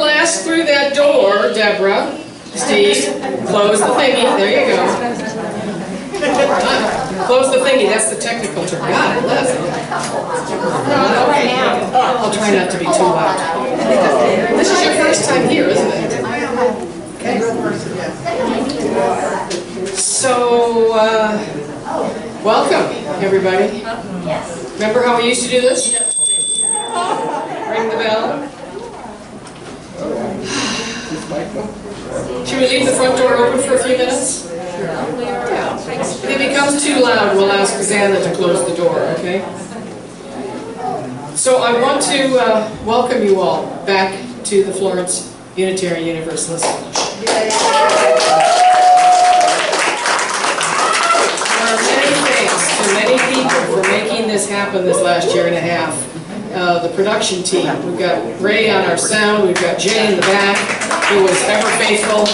blast through that door, Deborah. Steve, close the thingy. There you go. Close the thingy. That's the technical term. Got it, Les. I'll try not to be too loud. This is your first time here, isn't it? Okay. So, welcome, everybody. Remember how we used to do this? Ring the bell. Should we leave the front door open for a few minutes? Yeah. If it becomes too loud, we'll ask Xana to close the door, okay? So I want to welcome you all back to the Florence Unitarian Universalist Fellowship. There are many thanks to many people for making this happen this last year and a half. The production team. We've got Ray on our sound, we've got Jay in the back, who was ever faithful,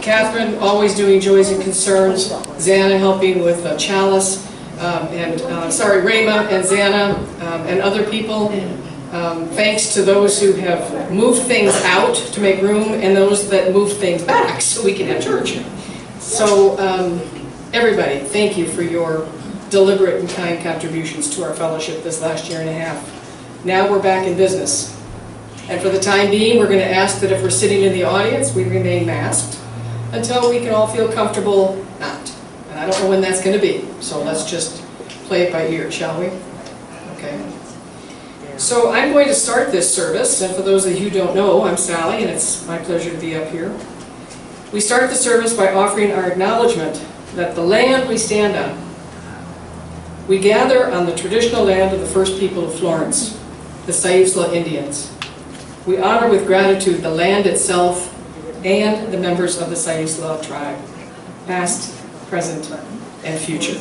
Catherine always doing Joys and Concerns, Xana helping with Chalice, Rayma and Xana and other people. Thanks to those who have moved things out to make room and those that moved things back so we can have church. So everybody, thank you for your deliberate and kind contributions to our fellowship this last year and a half. Now we're back in business. And for the time being, we're going to ask that if we're sitting in the audience, we remain masked until we can all feel comfortable not. And I don't know when that's going to be, so let's just play it by ear, shall we? Okay. So I'm going to start this service, and for those of you who don't know, I'm Sally, and it's my pleasure to be up here. We start the service by offering our acknowledgement that the land we stand on, we gather on the traditional land of the first people of Florence, the Sayusla Indians. We honor with gratitude the land itself and the members of the Sayusla tribe, past, present, and future.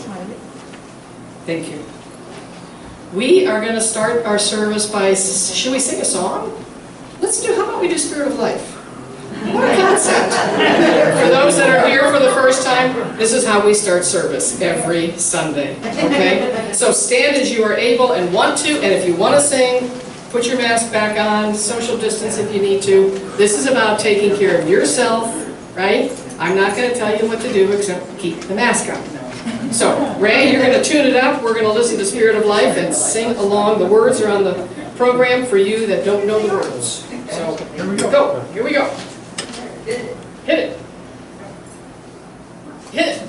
Thank you. We are going to start our service by, should we sing a song? How about we do Spirit of Life? What a concept. For those that are here for the first time, this is how we start service every Sunday, okay? So stand as you are able and want to, and if you want to sing, put your mask back on, social distance if you need to. This is about taking care of yourself, right? I'm not going to tell you what to do except keep the mask on. So, Ray, you're going to tune it up. We're going to listen to Spirit of Life and sing along. The words are on the program for you that don't know the words. So, here we go. Here we go. Hit it. Hit it.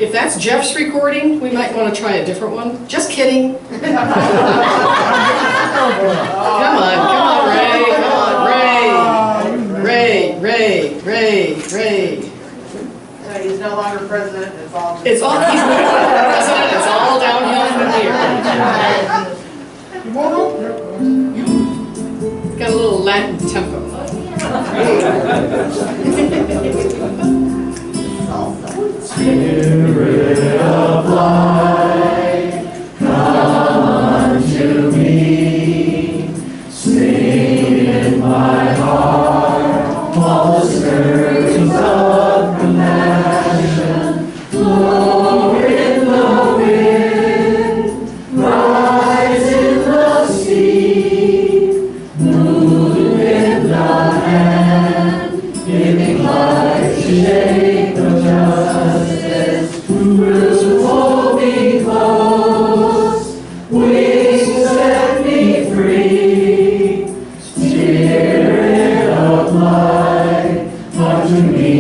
If that's Jeff's recording, we might want to try a different one. Just kidding. Come on, Ray. Come on, Ray. Ray. He's no longer president. He's no longer president. It's all downhill from here. Got a little Latin tempo. Spirit of life, come unto me, sing in my heart all the stirrings of compassion, blow in the wind, rise in the sea, move in the hand, giving life to shake the justice, roots hold me close, wings set me free, Spirit of life, come to me,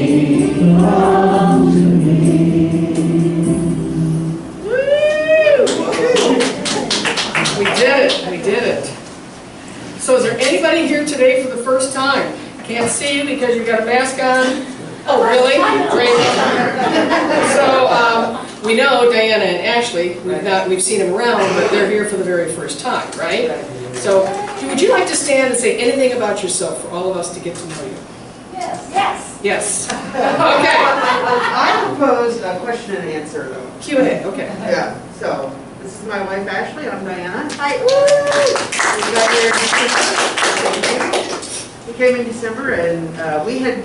come to me. We did it. So is there anybody here today for the first time? Can't see you because you've got a mask on. Oh, really? Great. So we know Diana and Ashley. We've seen them around, but they're here for the very first time, right? So would you like to stand and say anything about yourself for all of us to get to know you? Yes. Yes. Okay. I proposed a question and answer, though. Q&A. Okay. Yeah, so this is my wife, Ashley. I'm Diana. Hi. We came in December, and we had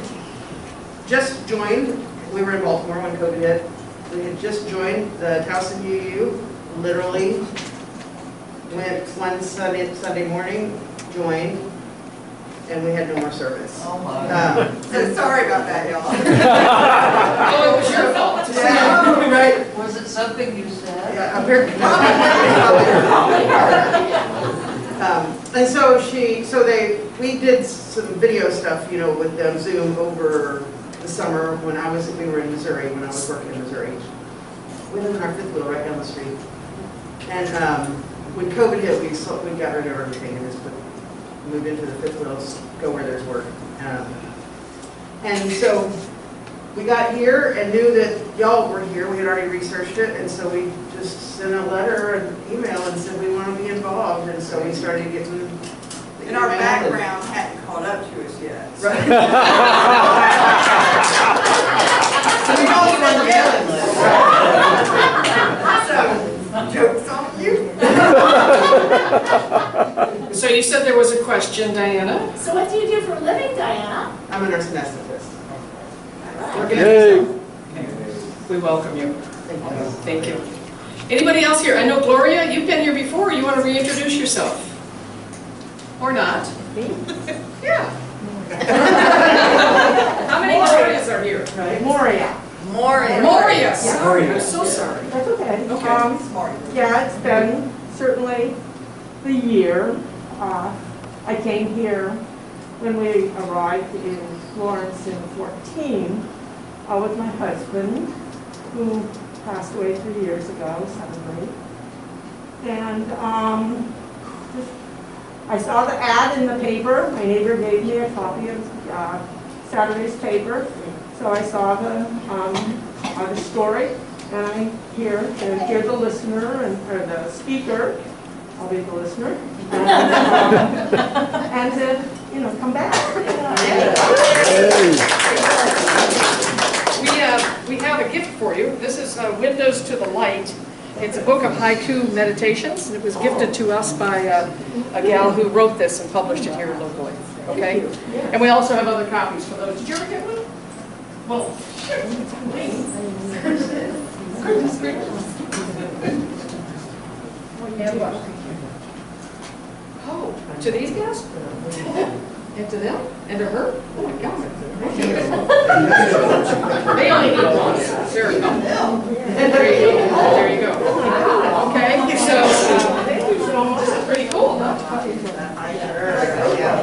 just joined. We were in Baltimore when COVID hit. We had just joined the Towson UU literally went one Sunday morning, joined, and we had no more service. Oh my. So sorry about that, y'all. Oh, it was your fault. Yeah, right. Was it something you said? Yeah, apparently. And so we did some video stuff, you know, with them, Zoom over the summer when we were in Missouri, when I was working in Missouri. We live in our fifth wheel right down the street. And when COVID hit, we got rid of everything and just moved into the fifth wheels, go where there's work. And so we got here and knew that y'all were here. We had already researched it, and so we just sent a letter and email and said we want to be involved. And so we started getting the And our email. background hadn't caught up to us yet. Right. So we all were on the mailing list. So, joke's on you. So you said there was a question, Diana? So what do you do for a living, Diana? I'm a nurse anesthetist. We're gonna- We welcome you. Thank you. Anybody else here? I know Gloria, you've been here before. You want to reintroduce yourself? Or not? Yeah. How many Glorias are here? Moria. Moria, sorry, I'm so sorry. That's okay. Okay. Yeah, it's been certainly the year. I came here when we arrived in Florence in 14 with my husband, who passed away 3 years ago, suddenly. And I saw the ad in the paper. My neighbor gave me a copy of Saturday's paper. So I saw the story, and I'm here to hear the listener or the speaker. I'll be the listener, and to come back. We have a gift for you. This is Windows to the Light. It's a book of haiku meditations, and it was gifted to us by a gal who wrote this and published it here locally. Okay? And we also have other copies for those. Did you ever get one? Well, oh, to these guys? And to them? And to her? Oh my God. They only need one. There you go. There you go. There you go. Okay, so this is pretty cool, huh?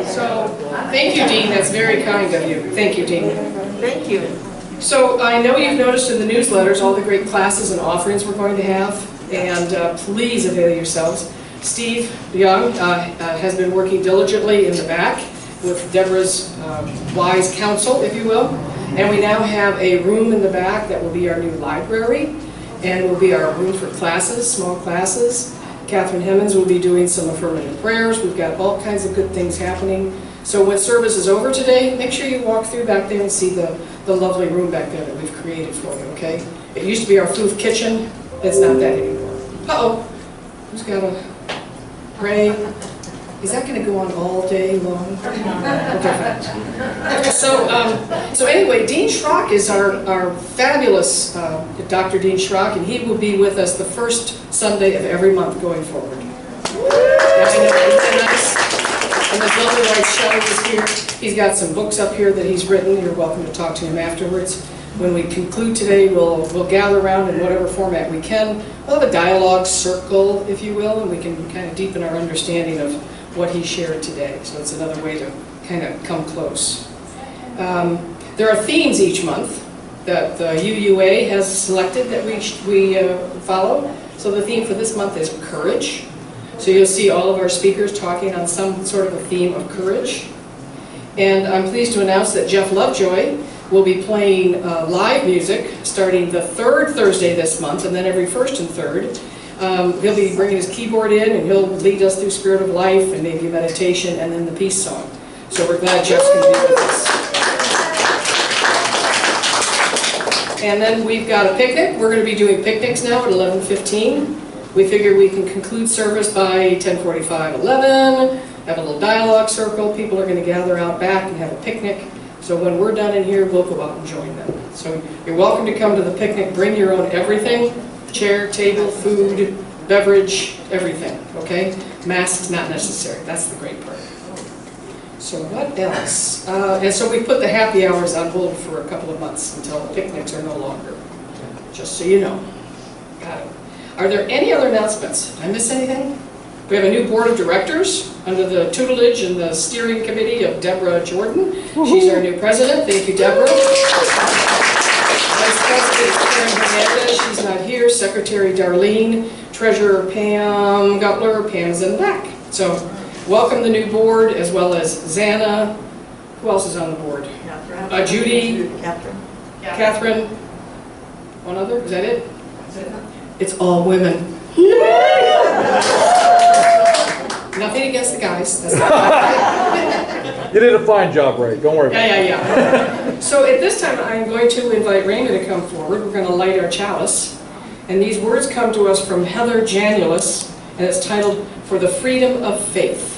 So, thank you, Dean. That's very kind of you. Thank you, Dean. Thank you. So I know you've noticed in the newsletters all the great classes and offerings we're going to have, and please avail yourselves. Steve Young has been working diligently in the back with Deborah's wise counsel, if you will, and we now have a room in the back that will be our new library and will be our room for classes, small classes. Catherine Hemmons will be doing some affirmative prayers. We've got all kinds of good things happening. So when service is over today, make sure you walk through back there and see the lovely room back there that we've created for you, okay? It used to be our food kitchen. It's not that anymore. Uh-oh. Who's got a pray? Is that going to go on all day long? Okay, fine. So anyway, Dean Shrock is our fabulous Dr. Dean Shrock, and he will be with us the first Sunday of every month going forward. And the Lovely White Show is here. He's got some books up here that he's written. You're welcome to talk to him afterwards. When we conclude today, we'll gather around in whatever format we can. We'll have a dialogue circle, if you will, and we can kind of deepen our understanding of what he shared today. So it's another way to kind of come close. There are themes each month that the UUA has selected that we follow. So the theme for this month is courage. So you'll see all of our speakers talking on some sort of a theme of courage. And I'm pleased to announce that Jeff Lovejoy will be playing live music starting the third Thursday this month, and then every first and third. He'll be bringing his keyboard in, and he'll lead us through Spirit of Life and maybe meditation and then the peace song. So we're glad Jeff's going to be with us. And then we've got a picnic. We're going to be doing picnics now at 11:15. We figure we can conclude service by 10:45, 11, have a little dialogue circle. People are going to gather out back and have a picnic. So when we're done in here, we'll go out and join them. So you're welcome to come to the picnic. Bring your own everything, chair, table, food, beverage, everything, okay? Masks not necessary, that's the great part. So what else? And so we put the happy hours on hold for a couple of months until picnics are no longer, just so you know. Got it. Are there any other announcements? Did I miss anything? We have a new board of directors under the tutelage and the steering committee of Deborah Jordan. She's our new president. Thank you, Deborah. Vice President Karen Hernandez, she's not here. Secretary Darlene, Treasurer Pam Gutler, Pam's in the back. So welcome the new board, as well as Xana. Who else is on the board? Judy. Catherine. One other, is that it? It's all women. Nothing against the guys. That's not You did a fine job, Ray. Don't worry about it. yeah. So at this time, I'm going to invite Raina to come forward. We're going to light our chalice. And these words come to us from Heather Janulis, and it's titled, For the Freedom of Faith.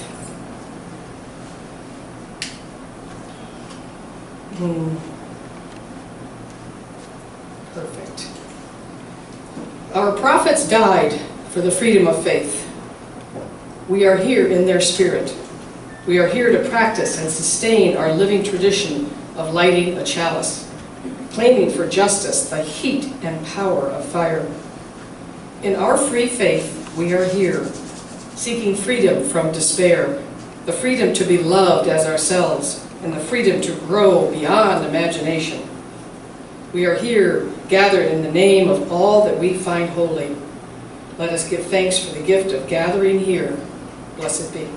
Perfect. Our prophets died for the freedom of faith. We are here in their spirit. We are here to practice and sustain our living tradition of lighting a chalice, claiming for justice the heat and power of fire. In our free faith, we are here, seeking freedom from despair, the freedom to be loved as ourselves, and the freedom to grow beyond imagination. We are here, gathered in the name of all that we find holy. Let us give thanks for the gift of gathering here. Blessed be.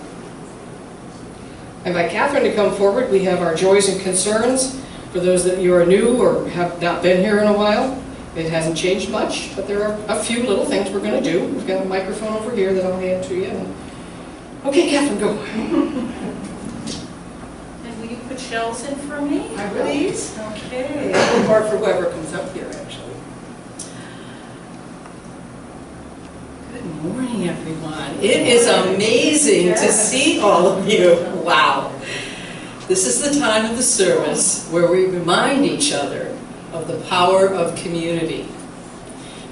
I invite Catherine to come forward. We have our joys and concerns. For those that you are new or have not been here in a while, it hasn't changed much, but there are a few little things we're going to do. We've got a microphone over here that I'll hand to you. Okay, Catherine, go. And will you put shells in for me? I will. Please? Okay. Or for whoever comes up here, actually. Good morning, everyone. It is amazing to see all of you. Wow. This is the time of the service where we remind each other of the power of community,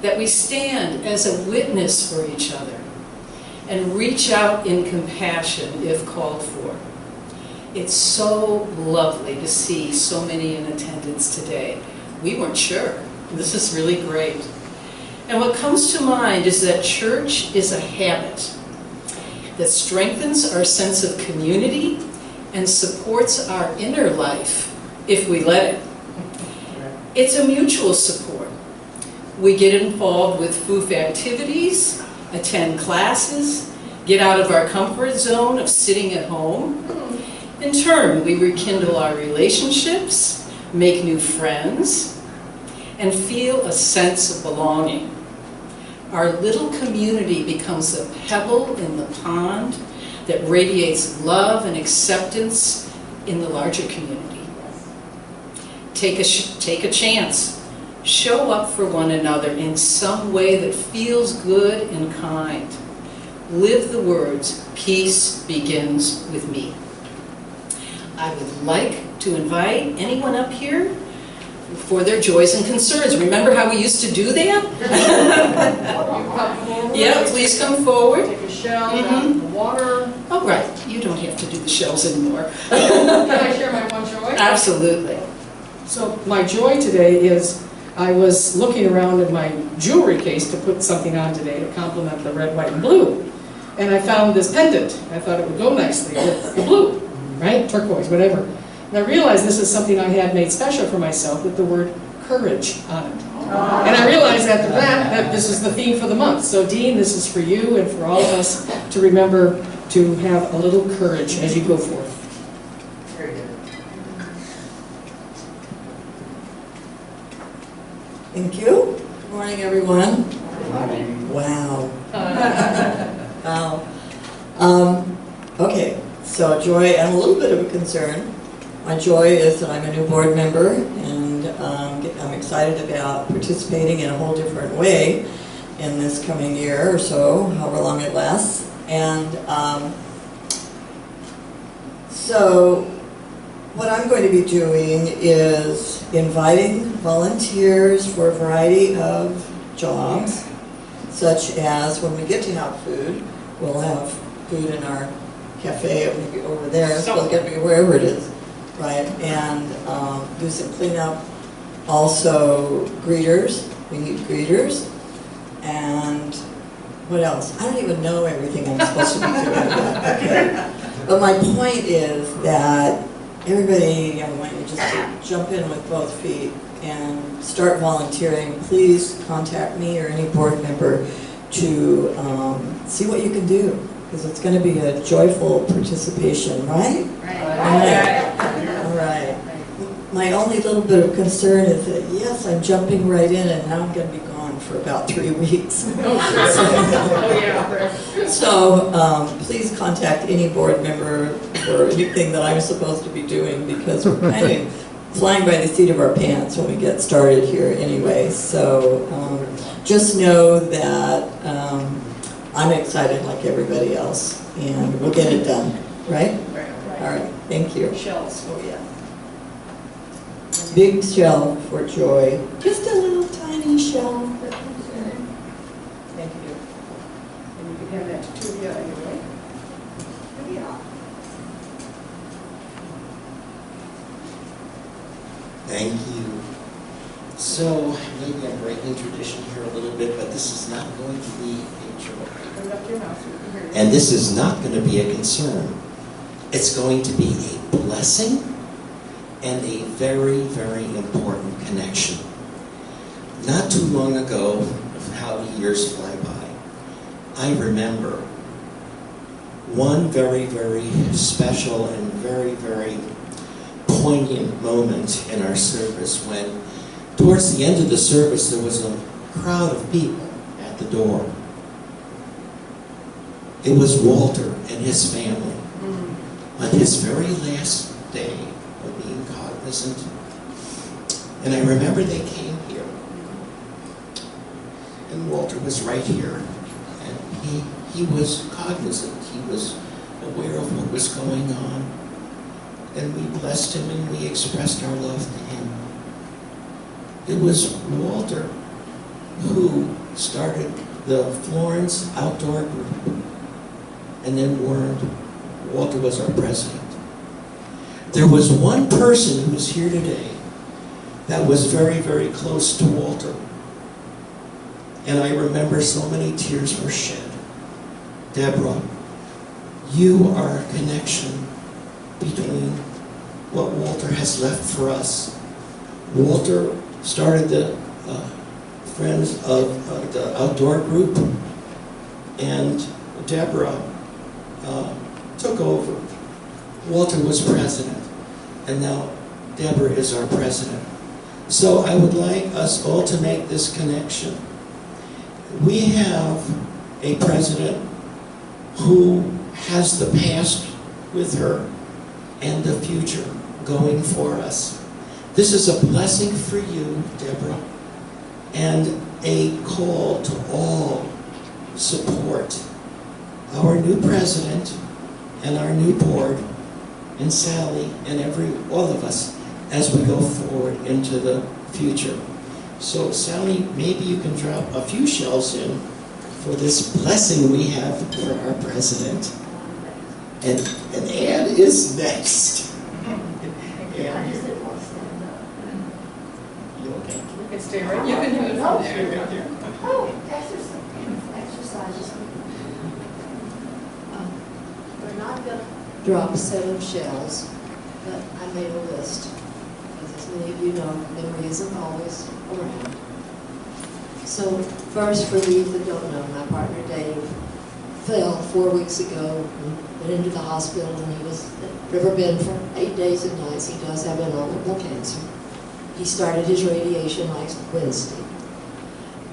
that we stand as a witness for each other and reach out in compassion if called for. It's so lovely to see so many in attendance today. We weren't sure. This is really great. And what comes to mind is that church is a habit that strengthens our sense of community and supports our inner life if we let it. It's a mutual support. We get involved with FOOF activities, attend classes, get out of our comfort zone of sitting at home. In turn, we rekindle our relationships, make new friends, and feel a sense of belonging. Our little community becomes a pebble in the pond that radiates love and acceptance in the larger community. Take a chance. Show up for one another in some way that feels good and kind. Live the words, peace begins with me. I would like to invite anyone up here for their joys and concerns. Remember how we used to do that? Yeah, please come forward. Take a shell, down in the water. Oh, right. You don't have to do the shells anymore. Can I share my one joy? Absolutely. So my joy today is I was looking around in my jewelry case to put something on today to complement the red, white, and blue. And I found this pendant. I thought it would go nicely with the blue, right? Turquoise, whatever. And I realized this is something I had made special for myself with the word courage on it. And I realized after that this is the theme for the month. So Dean, this is for you and for all of us to remember to have a little courage as you go forth. Very good. Thank you. Good morning, everyone. Good morning. Wow. Wow. Okay, so joy and a little bit of a concern. My joy is that I'm a new board member, and I'm excited about participating in a whole different way in this coming year or so, however long it lasts. And so what I'm going to be doing is inviting volunteers for a variety of jobs such as when we get to have food, we'll have food in our cafe or maybe over there, so it can be wherever it is, right? And do some cleanup. Also greeters, we need greeters. And what else? I don't even know everything I'm supposed to be doing yet. Okay. But my point is that everybody, I want you just to jump in with both feet and start volunteering. Please contact me or any board member to see what you can do, because it's going to be a joyful participation, right? Right. All right. My only little bit of concern is that, yes, I'm jumping right in, and now I'm going to be gone for about 3 weeks. So please contact any board member for anything that I'm supposed to be doing, because we're kind of flying by the seat of our pants when we get started here anyway. So just know that I'm excited like everybody else, and we'll get it done, right? All right, thank you. Shells for you. Big shell for Joy. Just a little tiny shell. Thank you. And you can have that to Tuvia anyway. Thank you. So, maybe I'm breaking tradition here a little bit, but this is not going to be a joy. Put up your mouth so we can hear you. And this is not going to be a concern. It's going to be a blessing and a very, very important connection. Not too long ago, how the years fly by, I remember one very, very special and very, very poignant moment in our service when, towards the end of the service, there was a crowd of people at the door. It was Walter and his family on his very last day of being cognizant. And I remember they came here, and Walter was right here, and he was cognizant. He was aware of what was going on, and we blessed him and we expressed our love to him. It was Walter who started the Florence outdoor group, and then Walter was our president. There was one person who was here today that was very, very close to Walter. And I remember so many tears were shed. Deborah, you are a connection between what Walter has left for us. Walter started the Friends of the outdoor group, and Deborah took over. Walter was president, and now Deborah is our president. So I would like us all to make this connection. We have a president who has the past with her and the future going for us. This is a blessing for you, Deborah, and a call to all support our new president and our new board and Sally and all of us as we go forward into the future. So Sally, maybe you can drop a few shells in for this blessing we have for our president. And Ann is next. Ann, you okay? You can stay right. You can do it from there. Oh, exercises. We're not going to drop 7 shells, but I made a list. As many of you know, memory isn't always around. So first, for those that don't know, my partner Dave fell 4 weeks ago and went into the hospital, and he was at River Bend for 8 days and nights. He does have inoperable cancer. He started his radiation last Wednesday.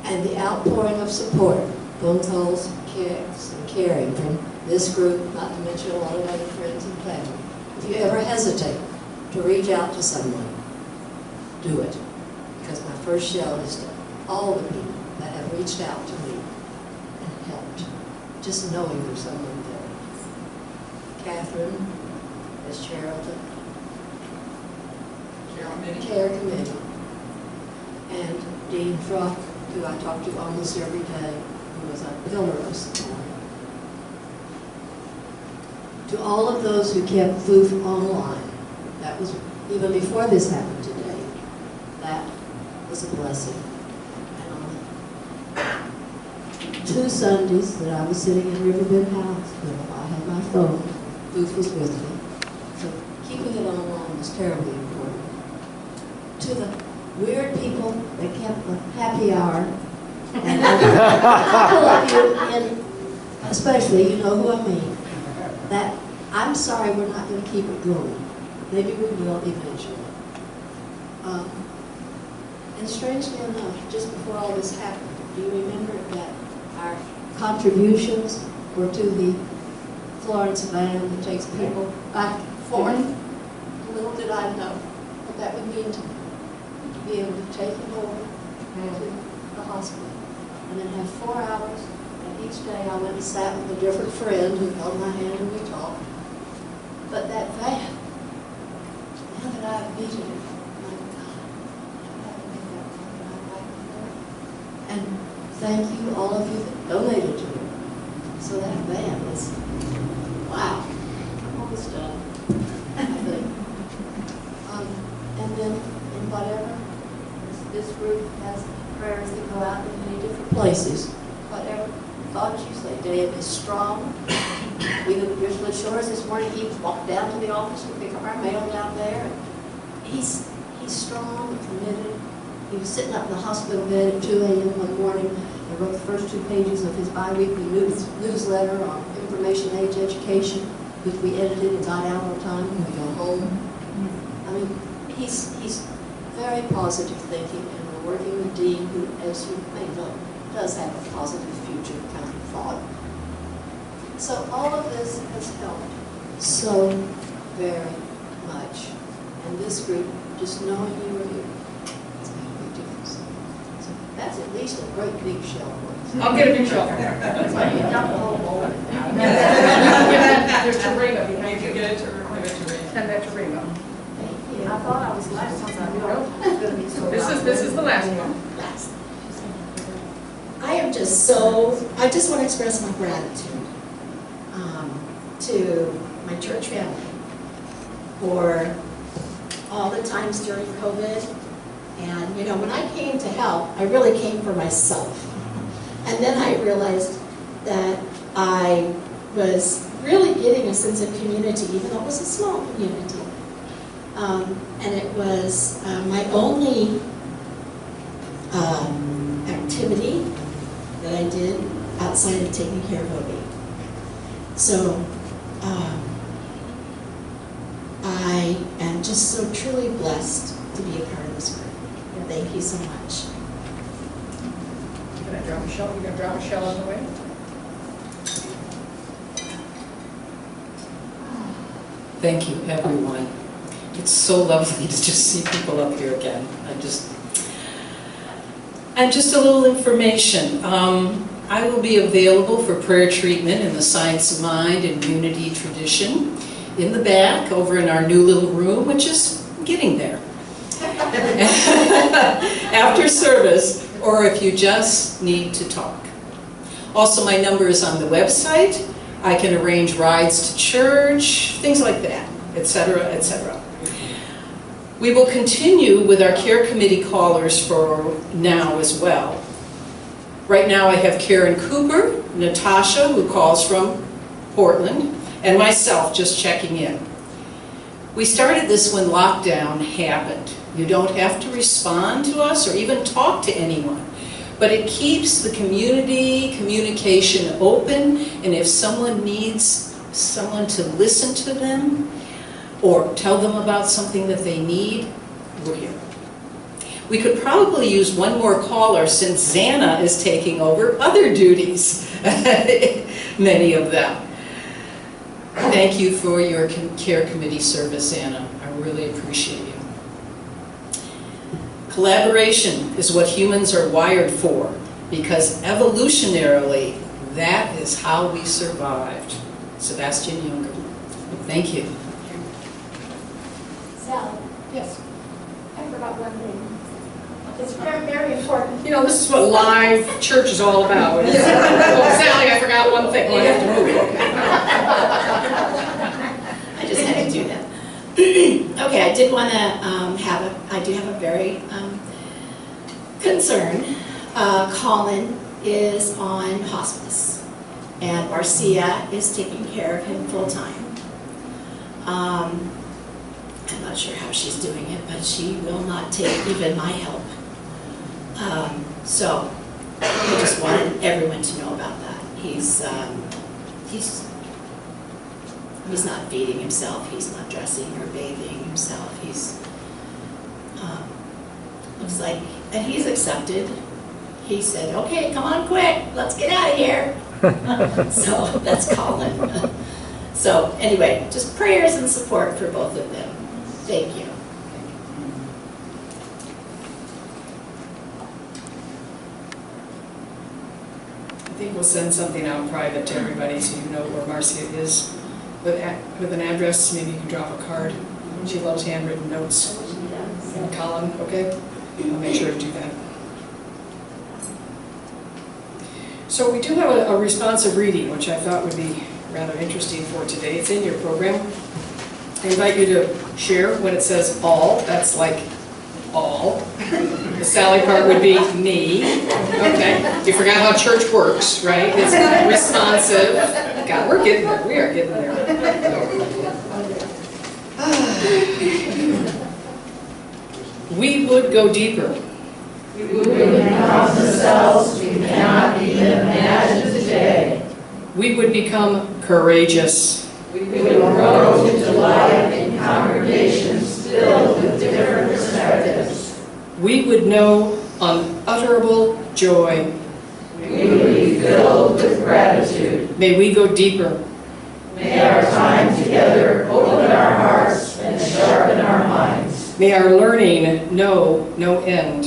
And the outpouring of support, phone calls, cares, and caring from this group, not to mention a lot of other friends and family. If you ever hesitate to reach out to someone, do it. Because my first shell is to all the people that have reached out to me and helped. Just knowing there's someone there. Catherine, Miss Charlton, Care Committee, and Dean Shrock, who I talk to almost every day, who was a pillar of support. To all of those who kept FOOF online, that was even before this happened today, that was a blessing. And on 2 Sundays that I was sitting in Riverbend Hospital, I had my phone, FOOF was with me. So keeping it online was terribly important. To the weird people that kept the happy hour, and a couple of you, and especially, you know who I mean, that I'm sorry we're not going to keep it going. Maybe we will eventually. And strangely enough, just before all this happened, do you remember that our contributions were to the Florence van that takes people back and forth? Little did I know what that would mean to me, to be able to take him over to the hospital and then have 4 hours. And each day I went and sat with a different friend who held my hand and we talked. But that van, now that I've beaten it, my God, I haven't made that one back before. And thank you, all of you that donated to it. So that van is, wow, I'm almost done, I think. And then, in whatever, this group has prayers that go out in many different places. Whatever thought you say, Dave is strong. We were at Richland Shores this morning. He walked down to the office to pick up our mail down there. He's strong and committed. He was sitting up in the hospital bed at 2 a.m. one morning and wrote the first 2 pages of his bi-weekly newsletter on information age education, which we edited and got out on time when we go home. I mean, he's very positive thinking, and we're working with Dean, who, as you may know, does have a positive future kind of thought. So all of this has helped so very much. And this group, just knowing you were here, it's made a big difference. So that's at least a great big shell. I'll get a big shell. That's why you got the whole bowl. There's Teresa behind you. Get it to her. Send that to Teresa. Thank you. I thought I was last time. I was going to be so This is the last one. Last. I just want to express my gratitude to my church family for all the times during COVID. And, you know, when I came to help, I really came for myself. And then I realized that I was really getting a sense of community, even though it was a small community. And it was my only activity that I did outside of taking care of Obi. So I am just so truly blessed to be a part of this group. Thank you so much. Can I drop a shell? You gonna drop a shell on the way? Thank you, everyone. It's so lovely to just see people up here again. And just a little information. I will be available for prayer treatment in the Science of Mind and Unity tradition in the back over in our new little room, which is getting there. After service, or if you just need to talk. Also, my number is on the website. I can arrange rides to church, things like that, etc., etc. We will continue with our care committee callers for now as well. Right now I have Karen Cooper, Natasha, who calls from Portland, and myself just checking in. We started this when lockdown happened. You don't have to respond to us or even talk to anyone, but it keeps the communication open, and if someone needs someone to listen to them or tell them about something that they need, we're here. We could probably use one more caller since Xana is taking over other duties, many of them. Thank you for your care committee service, Xana. I really appreciate you. Collaboration is what humans are wired for, because evolutionarily, that is how we survived. Sebastian Junger. Thank you. Sally, Yes. I forgot one thing. It's very, very important. You know, this is what live church is all about. Oh, Sally, I forgot one thing. Oh, I have to move. I just had to do that. Okay, I did want to I do have a very concern. Colin is on hospice, and Marcia is taking care of him full-time. I'm not sure how she's doing it, but she will not take even my help. So I just wanted everyone to know about that. He's not feeding himself, he's not dressing or bathing himself, he's, looks like, and he's accepted. He said, okay, come on quick, let's get out of here. So that's Colin. So anyway, just prayers and support for both of them. Thank you. I think we'll send something out private to everybody so you know where Marcia is. With an address, maybe you can drop a card. She loves handwritten notes. And Colin, okay? I'll make sure to do that. So we do have a responsive reading, which I thought would be rather interesting for today. It's in your program. I invite you to share when it says all. That's like all. The Sally part would be me. Okay. You forgot how church works, right? It's responsive. God, we're getting there. We are getting there. We would go deeper. We would encounter ourselves we cannot even imagine today. We would become courageous. We would grow into life in congregations filled with different perspectives. We would know unutterable joy. We would be filled with gratitude. May we go deeper. May our time together open our hearts and sharpen our minds. May our learning know no end.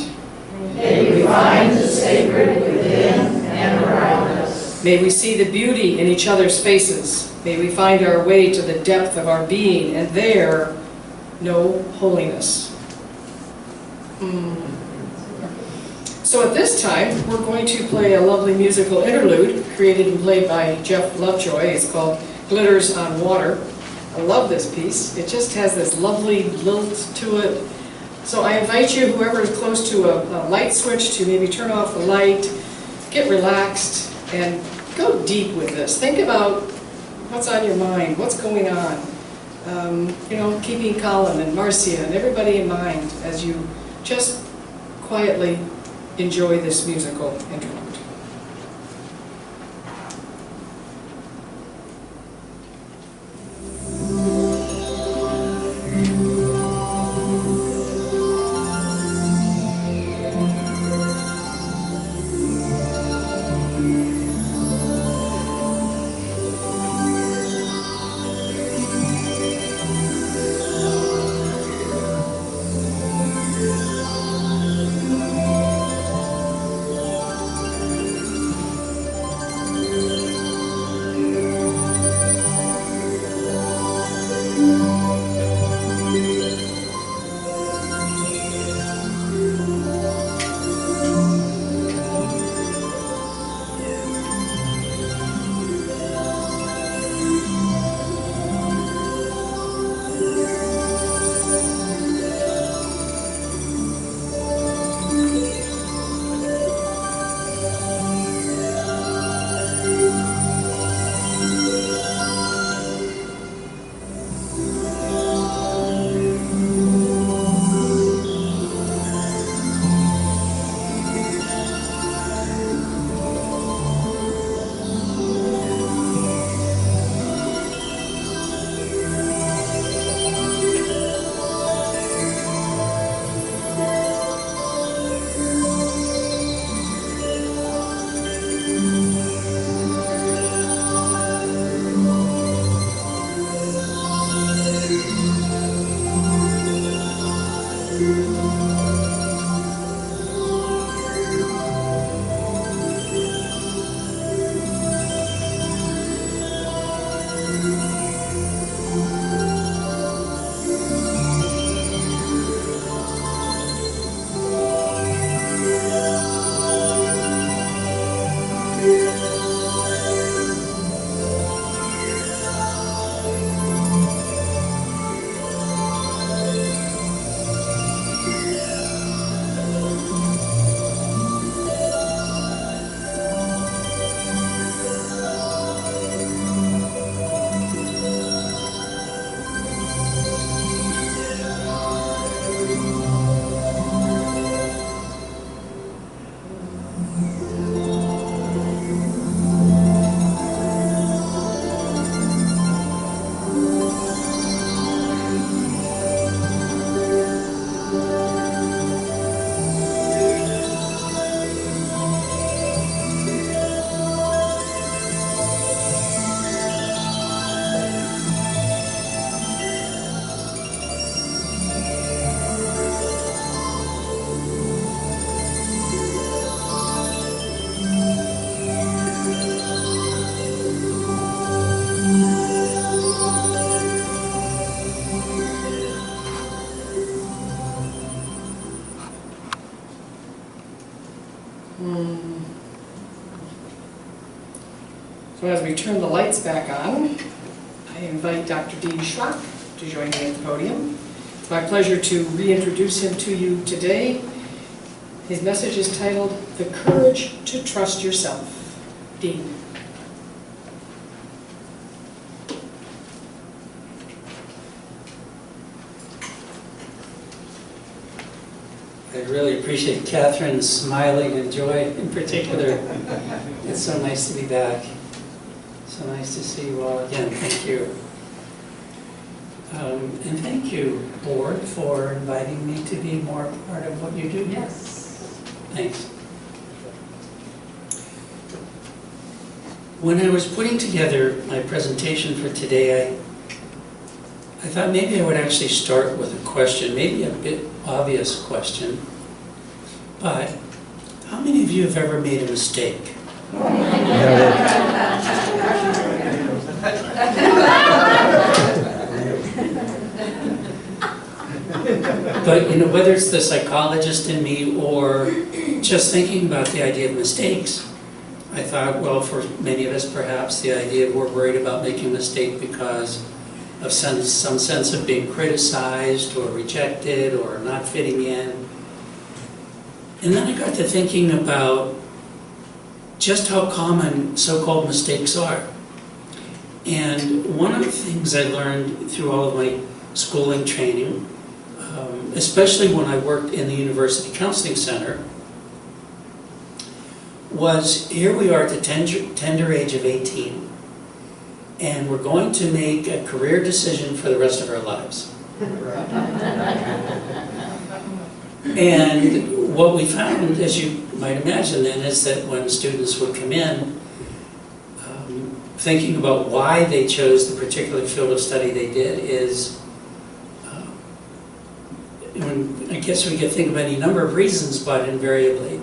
May we find the sacred within and around us. May we see the beauty in each other's faces. May we find our way to the depth of our being and there know holiness. So at this time, we're going to play a lovely musical interlude created and played by Jeff Lovejoy. It's called Glitters on Water. I love this piece. It just has this lovely lilt to it. So I invite you, whoever is close to a light switch, to maybe turn off the light, get relaxed, and go deep with this. Think about what's on your mind, what's going on. You know, keeping Colin and Marcia and everybody in mind as you just quietly enjoy this musical interlude. So as we turn the lights back on, I invite Dr. Dean Shrock to join me at the podium. It's my pleasure to reintroduce him to you today. His message is titled, "The Courage to Trust Yourself." Dean. I really appreciate Catherine's smiling and joy in particular. It's so nice to be back. So nice to see you all again. Thank you. And thank you, board, for inviting me to be more part of what you do. Yes. Thanks. When I was putting together my presentation for today, I thought maybe I would actually start with a question, maybe a bit obvious question, but how many of you have ever made a mistake? But whether it's the psychologist in me or just thinking about the idea of mistakes, I thought, well, for many of us perhaps the idea of we're worried about making a mistake because of some sense of being criticized or rejected or not fitting in. And then I got to thinking about just how common so-called mistakes are. And one of the things I learned through all of my schooling training, especially when I worked in the University Counseling Center, was here we are at the tender age of 18. And we're going to make a career decision for the rest of our lives. And what we found, as you might imagine then, is that when students would come in, thinking about why they chose the particular field of study they did is, I guess we could think of any number of reasons, but invariably,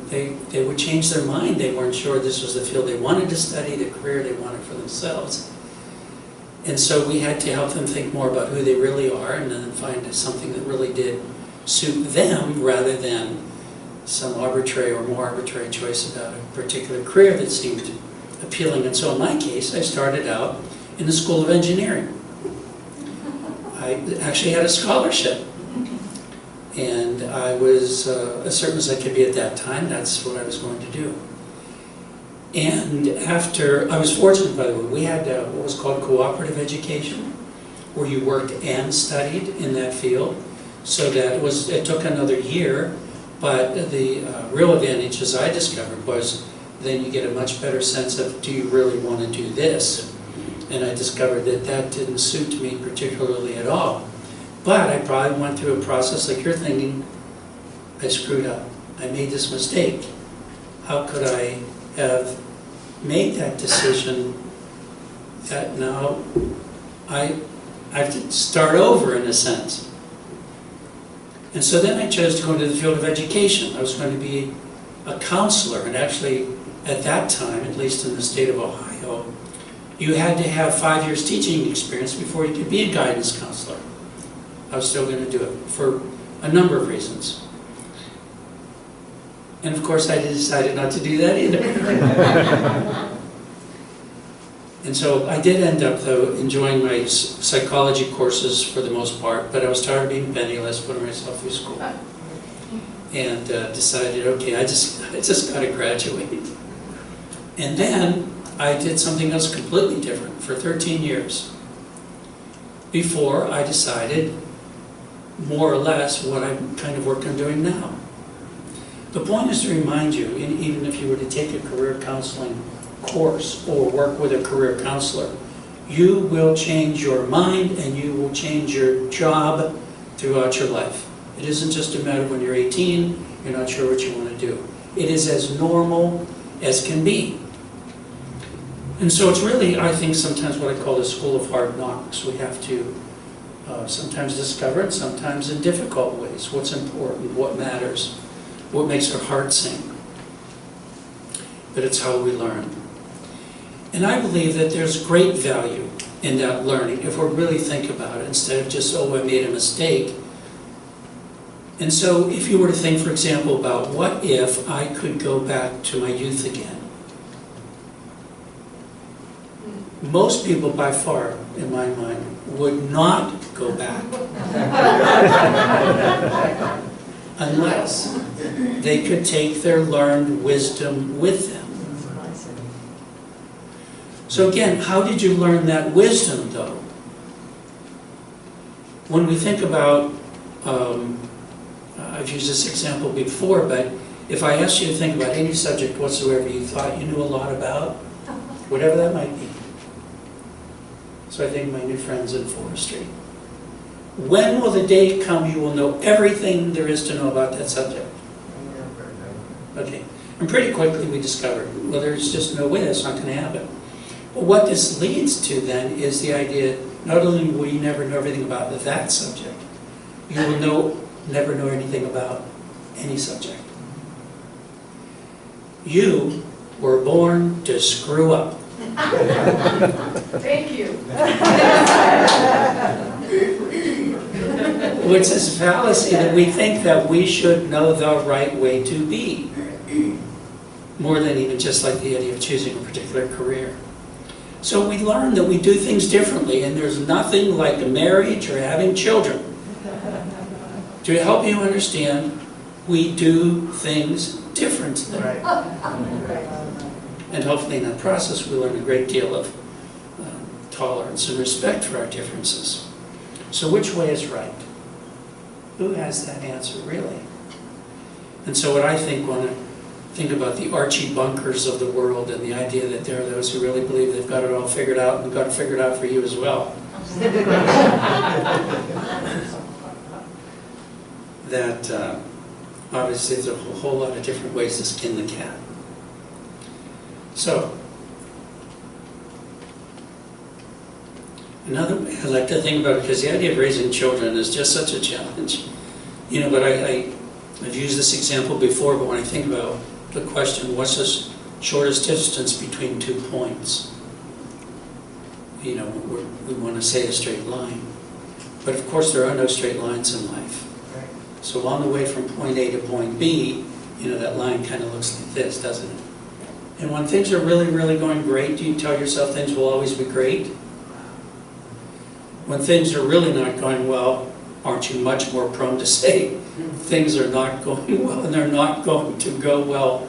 they would change their mind. They weren't sure this was the field they wanted to study, the career they wanted for themselves. And so we had to help them think more about who they really are and then find something that really did suit them rather than some arbitrary or more arbitrary choice about a particular career that seemed appealing. And so in my case, I started out in the School of Engineering. I actually had a scholarship. And I was as certain as I could be at that time, that's what I was going to do. And after, I was fortunate, by the way, we had what was called cooperative education, where you worked and studied in that field, so that it took another year, but the real advantage, as I discovered, was then you get a much better sense of, do you really want to do this? And I discovered that that didn't suit me particularly at all. But I probably went through a process like you're thinking, I screwed up. I made this mistake. How could I have made that decision that now I have to start over in a sense? And so then I chose to go into the field of education. I was going to be a counselor, and actually at that time, at least in the state of Ohio, you had to have 5 years teaching experience before you could be a guidance counselor. I was still going to do it for a number of reasons. And of course, I decided not to do that either. And so I did end up, though, enjoying my psychology courses for the most part, but I was tired of being penniless, putting myself through school. And decided, okay, I just got to graduate. And then I did something else completely different for 13 years before I decided more or less what kind of work I'm doing now. The point is to remind you, even if you were to take a career counseling course or work with a career counselor, you will change your mind and you will change your job throughout your life. It isn't just a matter of when you're 18, you're not sure what you want to do. It is as normal as can be. And so it's really, I think, sometimes what I call the school of hard knocks. We have to sometimes discover it, sometimes in difficult ways, what's important, what matters, what makes our heart sing. But it's how we learn. And I believe that there's great value in that learning if we really think about it, instead of just, oh, I made a mistake. And so if you were to think, for example, about what if I could go back to my youth again? Most people by far, in my mind, would not go back unless they could take their learned wisdom with them. So again, how did you learn that wisdom though? When we think about, I've used this example before, but if I asked you to think about any subject whatsoever you thought you knew a lot about, whatever that might be. So I think my new friends in forestry. When will the day come you will know everything there is to know about that subject? Okay. And pretty quickly we discovered, well, there's just no way that's not going to happen. But what this leads to then is the idea, not only will you never know everything about that subject, you will never know anything about any subject. You were born to screw up. Thank you. Which is a fallacy that we think that we should know the right way to be. More than even just like the idea of choosing a particular career. So we learn that we do things differently, and there's nothing like a marriage or having children to help you understand we do things differently. And hopefully in that process we learn a great deal of tolerance and respect for our differences. So which way is right? Who has that answer, really? And so what I think when I think about the Archie Bunkers of the world and the idea that there are those who really believe they've got it all figured out and they've got it figured out for you as well. That obviously there's a whole lot of different ways to skin the cat. So, another way I like to think about it, because the idea of raising children is just such a challenge. You know, but I've used this example before, but when I think about the question, what's the shortest distance between 2 points? You know, we want to say a straight line. But of course there are no straight lines in life. So on the way from point A to point B, you know, that line kind of looks like this, doesn't it? And when things are really, really going great, do you tell yourself things will always be great? When things are really not going well, aren't you much more prone to say things are not going well and they're not going to go well?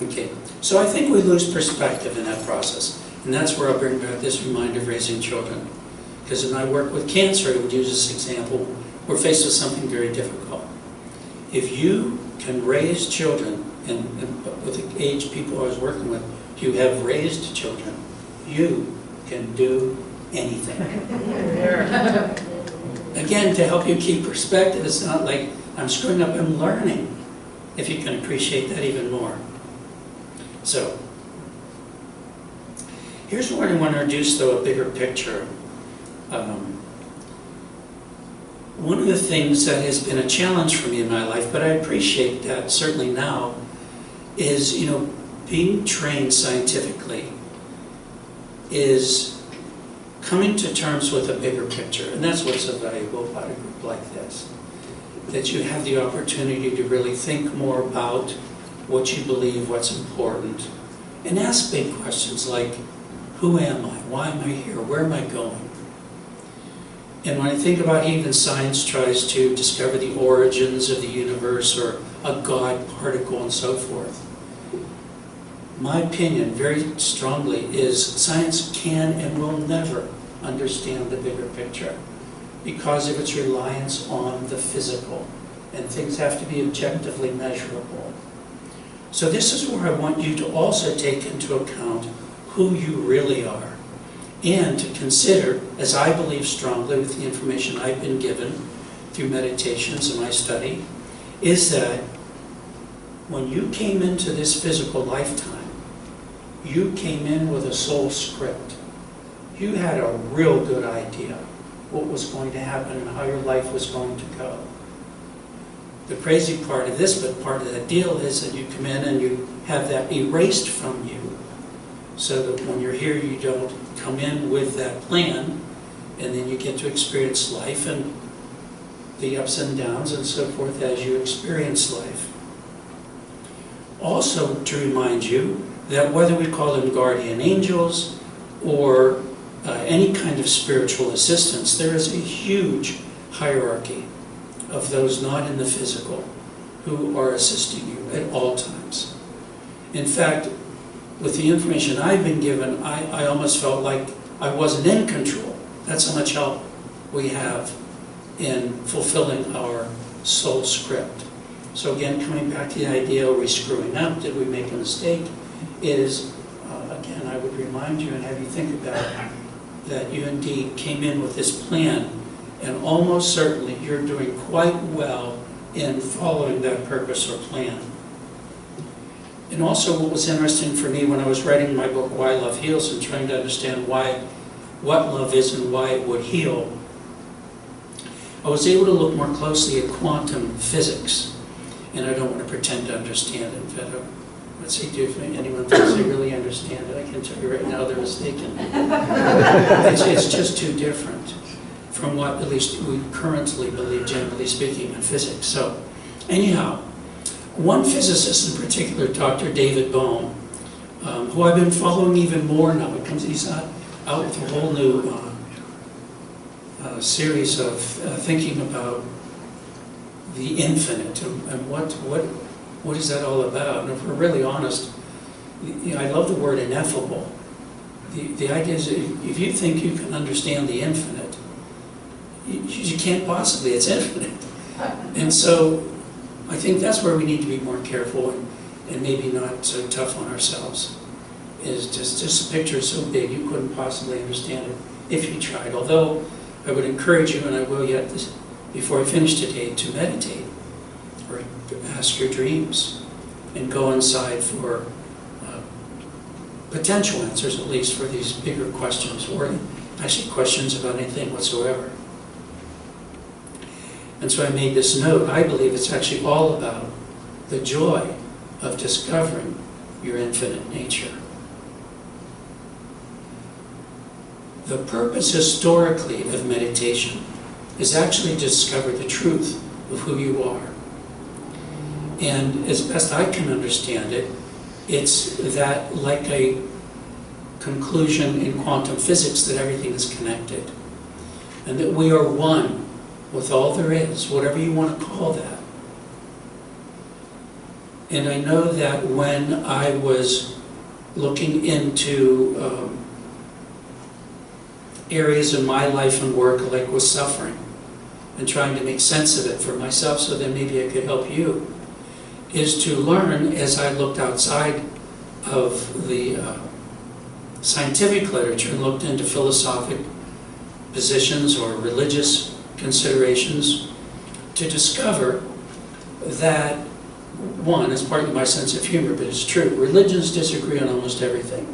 Okay, so I think we lose perspective in that process. And that's where I'll bring back this reminder of raising children. Because when I work with cancer, I would use this example. We're faced with something very difficult. If you can raise children, and with the age people I was working with, you have raised children, you can do anything. Again, to help you keep perspective, it's not like I'm screwing up, I'm learning, if you can appreciate that even more. So, here's where I want to introduce, though, a bigger picture. One of the things that has been a challenge for me in my life, but I appreciate that certainly now, is, you know, being trained scientifically is coming to terms with a bigger picture. And that's what's so valuable about a group like this. That you have the opportunity to really think more about what you believe, what's important, and ask big questions like, who am I? Why am I here? Where am I going? And when I think about even science tries to discover the origins of the universe or a God particle and so forth, my opinion very strongly is science can and will never understand the bigger picture because of its reliance on the physical, and things have to be objectively measurable. So this is where I want you to also take into account who you really are, and to consider, as I believe strongly with the information I've been given through meditations and my study, is that when you came into this physical lifetime, you came in with a soul script. You had a real good idea what was going to happen and how your life was going to go. The crazy part of this, but part of the deal, is that you come in and you have that erased from you, so that when you're here you don't come in with that plan, and then you get to experience life and the ups and downs and so forth as you experience life. Also to remind you that whether we call them guardian angels or any kind of spiritual assistance, there is a huge hierarchy of those not in the physical who are assisting you at all times. In fact, with the information I've been given, I almost felt like I wasn't in control. That's how much help we have in fulfilling our soul script. So again, coming back to the idea, are we screwing up? Did we make a mistake? Is, again, I would remind you and have you think about that you indeed came in with this plan, and almost certainly you're doing quite well in following that purpose or plan. And also what was interesting for me when I was writing my book, Why Love Heals, and trying to understand what love is and why it would heal, I was able to look more closely at quantum physics. And I don't want to pretend to understand it, but let's see if anyone thinks they really understand it. I can tell you right now they're mistaken. It's just too different from what at least we currently believe, generally speaking, in physics. So anyhow, one physicist in particular, Dr. David Bohm, who I've been following even more now, because he's out with a whole new series of thinking about the infinite and what is that all about? And if we're really honest, I love the word ineffable. The idea is if you think you can understand the infinite, you can't possibly, it's infinite. And so I think that's where we need to be more careful and maybe not so tough on ourselves. Is just a picture is so big you couldn't possibly understand it if you tried. Although I would encourage you, and I will yet before I finish today, to meditate or ask your dreams and go inside for potential answers, at least for these bigger questions, or actually questions about anything whatsoever. And so I made this note. I believe it's actually all about the joy of discovering your infinite nature. The purpose historically of meditation is actually to discover the truth of who you are. And as best I can understand it, it's that like a conclusion in quantum physics that everything is connected. And that we are one with all there is, whatever you want to call that. And I know that when I was looking into areas in my life and work like with suffering and trying to make sense of it for myself so that maybe I could help you, is to learn as I looked outside of the scientific literature and looked into philosophic positions or religious considerations, to discover that, one, it's partly my sense of humor, but it's true, religions disagree on almost everything.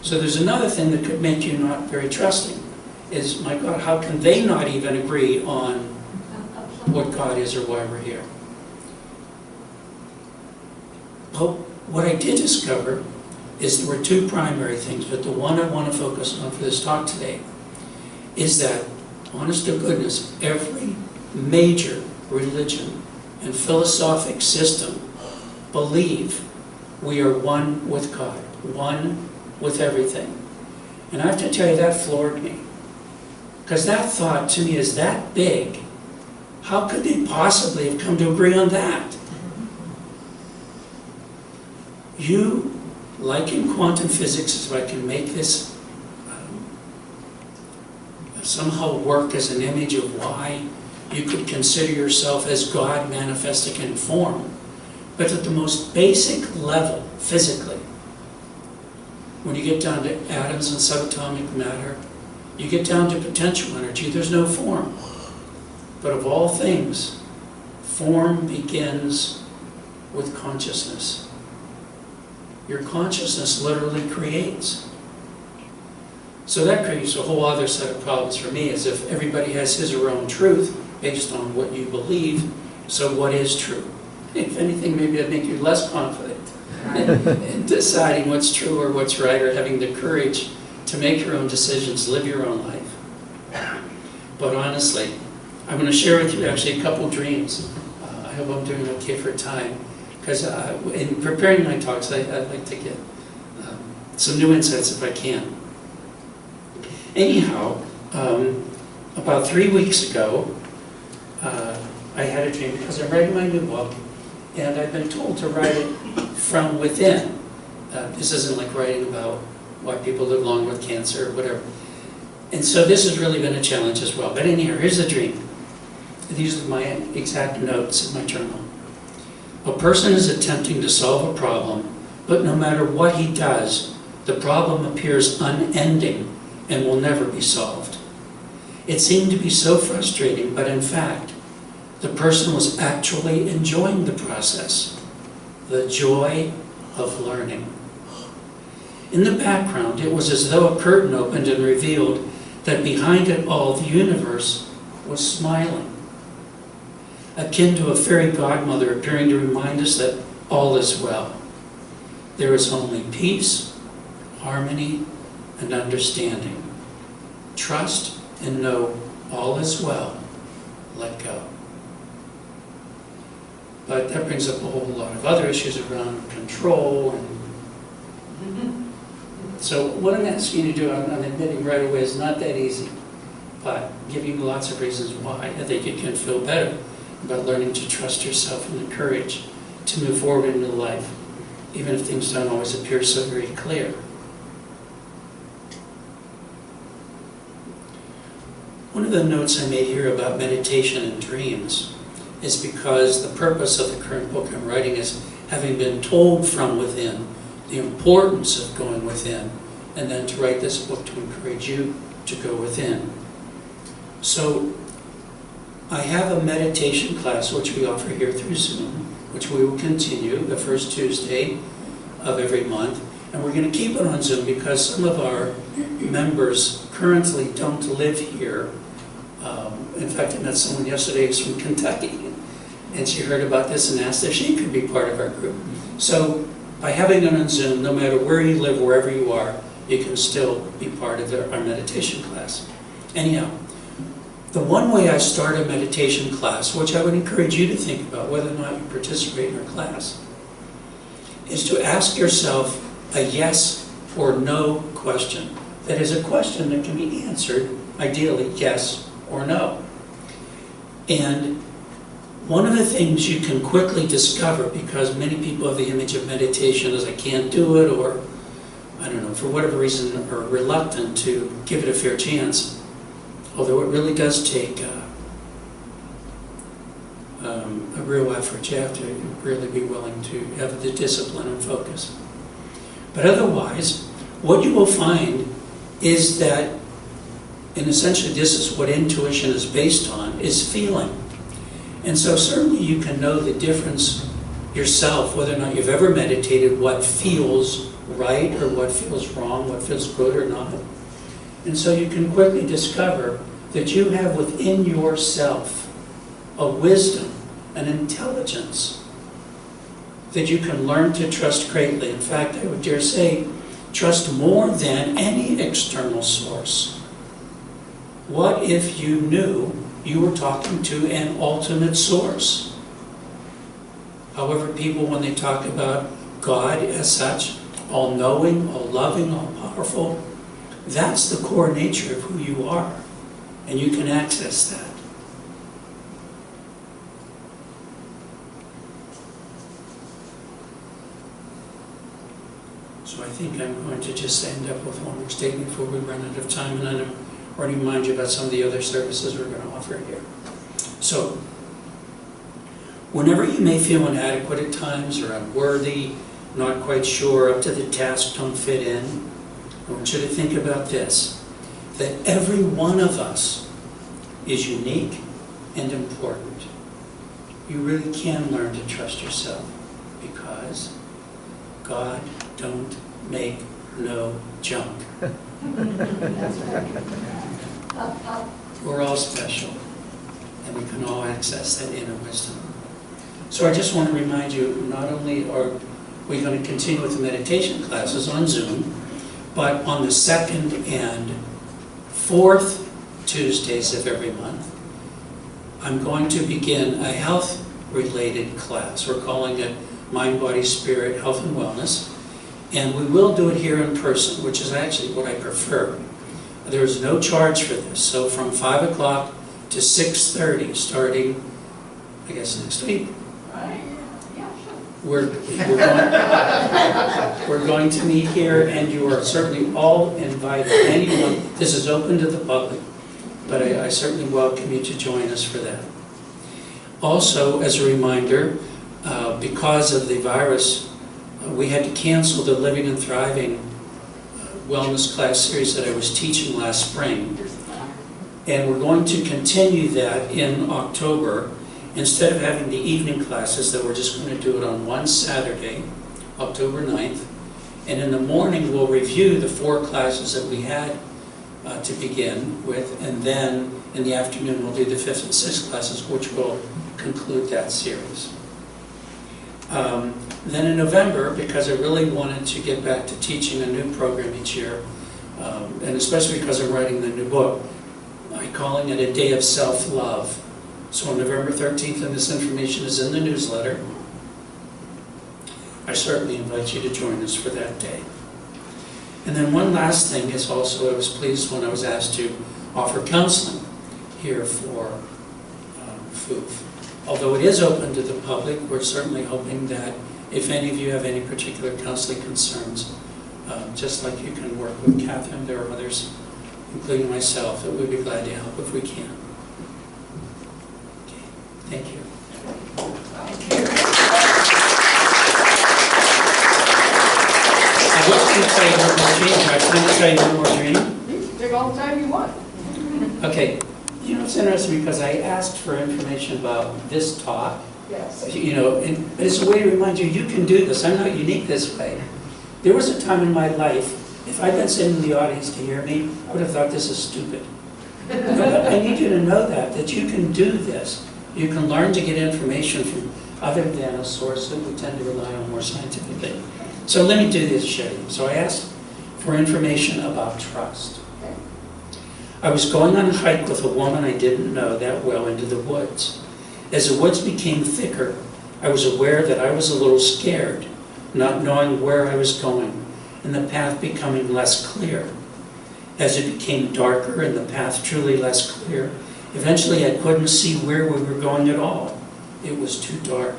So there's another thing that could make you not very trusting, is, my God, how can they not even agree on what God is or why we're here? Well, what I did discover is there were two primary things, but the one I want to focus on for this talk today is that, honest to goodness, every major religion and philosophic system believe we are one with God, one with everything. And I have to tell you, that floored me. Because that thought to me is that big. How could they possibly have come to agree on that? You, like in quantum physics, if I can make this somehow work as an image of why you could consider yourself as God manifesting in form, but at the most basic level, physically, when you get down to atoms and subatomic matter, you get down to potential energy, there's no form. But of all things, form begins with consciousness. Your consciousness literally creates. So that creates a whole other set of problems for me, as if everybody has his or her own truth based on what you believe. So what is true? If anything, maybe it'd make you less confident in deciding what's true or what's right, or having the courage to make your own decisions, live your own life. But honestly, I'm going to share with you actually a couple dreams. I hope I'm doing okay for time, because in preparing my talks, I like to get some new insights if I can. Anyhow, about 3 weeks ago, I had a dream because I'm writing my new book, and I've been told to write it from within. This isn't like writing about why people live long with cancer or whatever. And so this has really been a challenge as well. But anyhow, here's the dream. These are my exact notes in my journal. A person is attempting to solve a problem, but no matter what he does, the problem appears unending and will never be solved. It seemed to be so frustrating, but in fact, the person was actually enjoying the process, the joy of learning. In the background, it was as though a curtain opened and revealed that behind it all, the universe was smiling, akin to a fairy godmother appearing to remind us that all is well. There is only peace, harmony, and understanding. Trust and know all is well. Let go. But that brings up a whole lot of other issues around control. And so what I'm asking you to do, I'm admitting right away, is not that easy, but giving you lots of reasons why I think you can feel better about learning to trust yourself and the courage to move forward into life, even if things don't always appear so very clear. One of the notes I made here about meditation and dreams is because the purpose of the current book I'm writing is having been told from within the importance of going within, and then to write this book to encourage you to go within. So I have a meditation class which we offer here through Zoom, which we will continue the first Tuesday of every month. And we're going to keep it on Zoom because some of our members currently don't live here. In fact, I met someone yesterday who's from Kentucky, and she heard about this and asked if she could be part of our group. So by having it on Zoom, no matter where you live, wherever you are, you can still be part of our meditation class. Anyhow, the one way I start a meditation class, which I would encourage you to think about whether or not you participate in our class, is to ask yourself a yes or no question. That is a question that can be answered, ideally, yes or no. And one of the things you can quickly discover, because many people have the image of meditation as I can't do it, or, I don't know, for whatever reason are reluctant to give it a fair chance, although it really does take a real effort. You have to really be willing to have the discipline and focus. But otherwise, what you will find is that, and essentially this is what intuition is based on, is feeling. And so certainly you can know the difference yourself, whether or not you've ever meditated, what feels right or what feels wrong, what feels good or not. And so you can quickly discover that you have within yourself a wisdom, an intelligence that you can learn to trust greatly. In fact, I would dare say, trust more than any external source. What if you knew you were talking to an ultimate source? However, people, when they talk about God as such, all-knowing, all-loving, all-powerful, that's the core nature of who you are, and you can access that. So I think I'm going to just end up with one more statement before we run out of time, and then I'll already remind you about some of the other services we're going to offer here. So, whenever you may feel inadequate at times, or unworthy, not quite sure, up to the task, don't fit in, I want you to think about this, that every one of us is unique and important. You really can learn to trust yourself, because God don't make no junk. We're all special, and we can all access that inner wisdom. So I just want to remind you, not only are we going to continue with the meditation classes on Zoom, but on the second and fourth Tuesdays of every month, I'm going to begin a health-related class. We're calling it Mind, Body, Spirit, Health and Wellness. And we will do it here in person, which is actually what I prefer. There is no charge for this, so from 5 o'clock to 6:30, starting, I guess, next week. We're going to meet here, and you are certainly all invited. Anyone, this is open to the public, but I certainly welcome you to join us for that. Also, as a reminder, because of the virus, we had to cancel the Living and Thriving wellness class series that I was teaching last spring. And we're going to continue that in October. Instead of having the evening classes, that we're just going to do it on one Saturday, October 9th. And in the morning, we'll review the 4 classes that we had to begin with. And then in the afternoon, we'll do the 5th and 6th classes, which will conclude that series. Then in November, because I really wanted to get back to teaching a new program each year, and especially because I'm writing the new book, I'm calling it a Day of Self-Love. So on November 13th, and this information is in the newsletter, I certainly invite you to join us for that day. And then one last thing is also, I was pleased when I was asked to offer counseling here for FOOF. Although it is open to the public, we're certainly hoping that if any of you have any particular counseling concerns, just like you can work with Catherine, there are others, including myself, that we'd be glad to help if we can. Okay, thank you. I was going to tell you one more dream. I was going to tell you one more dream. Take all the time you want. Okay, you know, it's interesting because I asked for information about this talk. Yes. You know, and it's a way to remind you, you can do this. I'm not unique this way. There was a time in my life, if I'd been sitting in the audience to hear me, I would have thought this is stupid. But I need you to know that you can do this. You can learn to get information from other than a source that we tend to rely on more scientifically. So let me do this, show you. So I asked for information about trust. I was going on a hike with a woman I didn't know that well into the woods. As the woods became thicker, I was aware that I was a little scared, not knowing where I was going, and the path becoming less clear. As it became darker and the path truly less clear, eventually I couldn't see where we were going at all. It was too dark.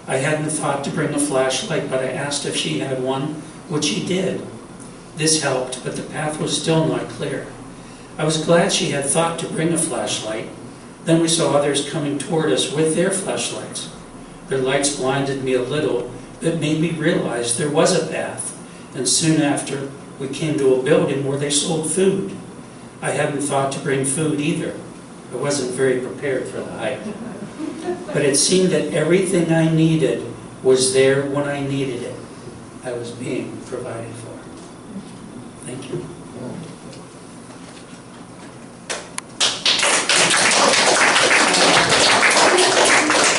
I hadn't thought to bring a flashlight, but I asked if she had one, which she did. This helped, but the path was still not clear. I was glad she had thought to bring a flashlight. Then we saw others coming toward us with their flashlights. Their lights blinded me a little, but made me realize there was a path. And soon after, we came to a building where they sold food. I hadn't thought to bring food either. I wasn't very prepared for the hike. But it seemed that everything I needed was there when I needed it. I was being provided for. Thank you.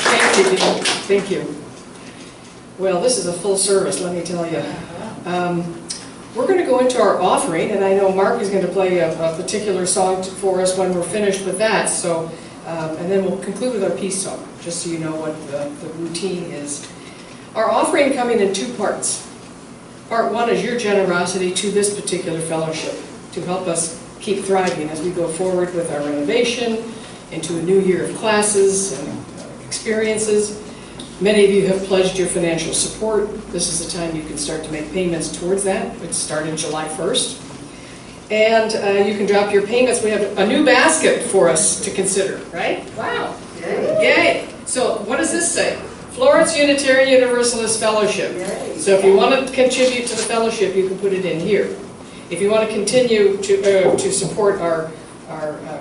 Thank you, Dean. Thank you. Well, this is a full service, let me tell you. We're going to go into our offering, and I know Mark is going to play a particular song for us when we're finished with that. So, and then we'll conclude with our peace song, just so you know what the routine is. Our offering coming in 2 parts. Part 1 is your generosity to this particular fellowship to help us keep thriving as we go forward with our renovation into a new year of classes and experiences. Many of you have pledged your financial support. This is the time you can start to make payments towards that. It's starting July 1st. And you can drop your payments. We have a new basket for us to consider, right? Wow. Yay. So what does this say? Florence Unitarian Universalist Fellowship. So if you want to contribute to the fellowship, you can put it in here. If you want to continue to support our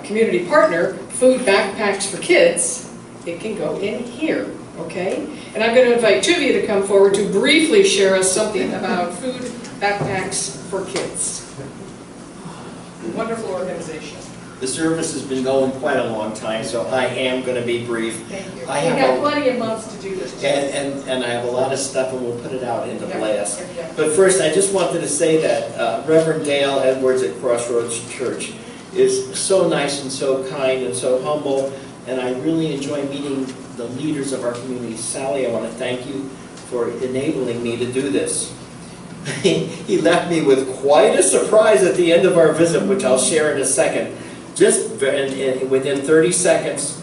community partner, Food Backpacks for Kids, it can go in here, okay? And I'm going to invite 2 of you to come forward to briefly share us something about Food Backpacks for Kids. Wonderful organization. The service has been going quite a long time, so I am going to be brief. Thank you. I We've have got plenty of months to do this. and I have a lot of stuff, and we'll put it out into blast. Yeah. But first, I just wanted to say that Reverend Dale Edwards at Crossroads Church is so nice and so kind and so humble, and I really enjoy meeting the leaders of our community. Sally, I want to thank you for enabling me to do this. he left me with quite a surprise at the end of our visit, which I'll share in a second. Just within 30 seconds,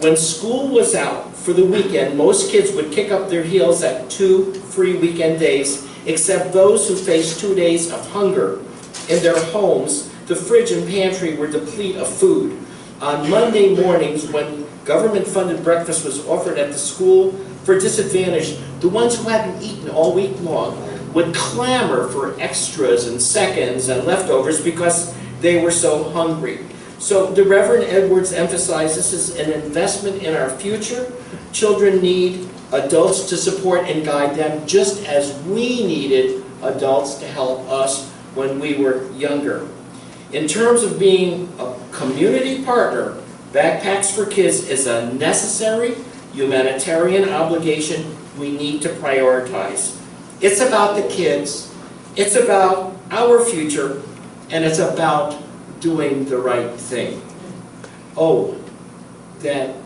when school was out for the weekend, most kids would kick up their heels at 2 free weekend days, except those who faced 2 days of hunger. In their homes, the fridge and pantry were depleted of food. On Monday mornings, when government-funded breakfast was offered at the school for disadvantaged, the ones who hadn't eaten all week long would clamor for extras and seconds and leftovers because they were so hungry. So the Reverend Edwards emphasized this is an investment in our future. Children need adults to support and guide them, just as we needed adults to help us when we were younger. In terms of being a community partner, Backpacks for Kids is a necessary humanitarian obligation we need to prioritize. It's about the kids, it's about our future, and it's about doing the right thing. Oh, that